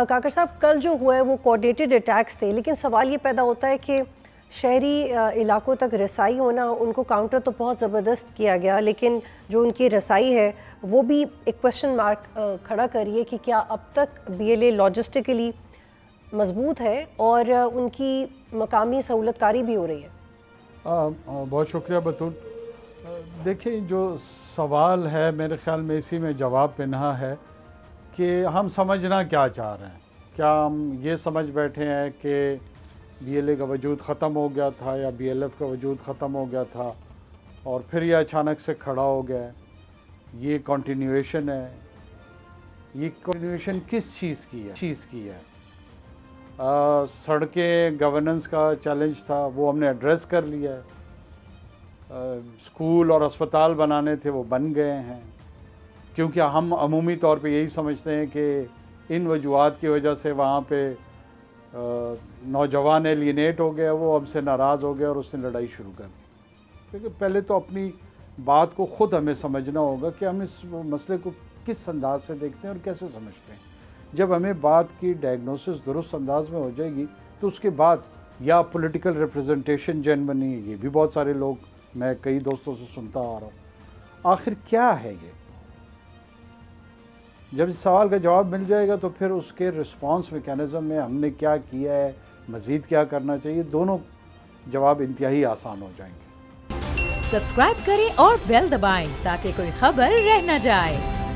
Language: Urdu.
کاکر صاحب کل جو ہوا ہے وہ کوآرڈینیٹڈ اٹیکس تھے، لیکن سوال یہ پیدا ہوتا ہے کہ شہری علاقوں تک رسائی ہونا، ان کو کاؤنٹر تو بہت زبردست کیا گیا، لیکن جو ان کی رسائی ہے وہ بھی ایک کویسچن مارک کھڑا کریے کہ کیا اب تک بی ایل اے لاجسٹکلی مضبوط ہے اور ان کی مقامی سہولت کاری بھی ہو رہی ہے؟ بہت شکریہ بطول. دیکھیں جو سوال ہے میرے خیال میں اسی میں جواب پنہا ہے کہ ہم سمجھنا کیا چاہ رہے ہیں. کیا ہم یہ سمجھ بیٹھے ہیں کہ بی ایل اے کا وجود ختم ہو گیا تھا یا بی ایل ایف کا وجود ختم ہو گیا تھا اور پھر یہ اچانک سے کھڑا ہو گیا ہے؟ یہ کنٹینیویشن ہے. یہ کنٹینیویشن کس چیز کی ہے؟ سڑکیں گورننس کا چیلنج تھا، وہ ہم نے ایڈریس کر لیا ہے. اسکول اور اسپتال بنانے تھے، وہ بن گئے ہیں، کیونکہ ہم عمومی طور پہ یہی سمجھتے ہیں کہ ان وجوہات کی وجہ سے وہاں پہ نوجوان ایلینیٹ ہو گیا، وہ ہم سے ناراض ہو گیا اور اس نے لڑائی شروع کر دی. کیونکہ پہلے تو اپنی بات کو خود ہمیں سمجھنا ہوگا کہ ہم اس مسئلے کو کس انداز سے دیکھتے ہیں اور کیسے سمجھتے ہیں. جب ہمیں بات کی ڈائگنوسس درست انداز میں ہو جائے گی تو اس کے بعد یا پولیٹیکل ریپرزنٹیشن جنمنی، یہ بھی بہت سارے لوگ، میں کئی دوستوں سے سنتا آ رہا ہوں، آخر کیا ہے یہ؟ جب اس سوال کا جواب مل جائے گا تو پھر اس کے رسپانس میکینزم میں ہم نے کیا کیا ہے، مزید کیا کرنا چاہیے، دونوں جواب انتہائی آسان ہو جائیں گے. سبسکرائب کریں اور بیل دبائیں تاکہ کوئی خبر رہ نہ جائے.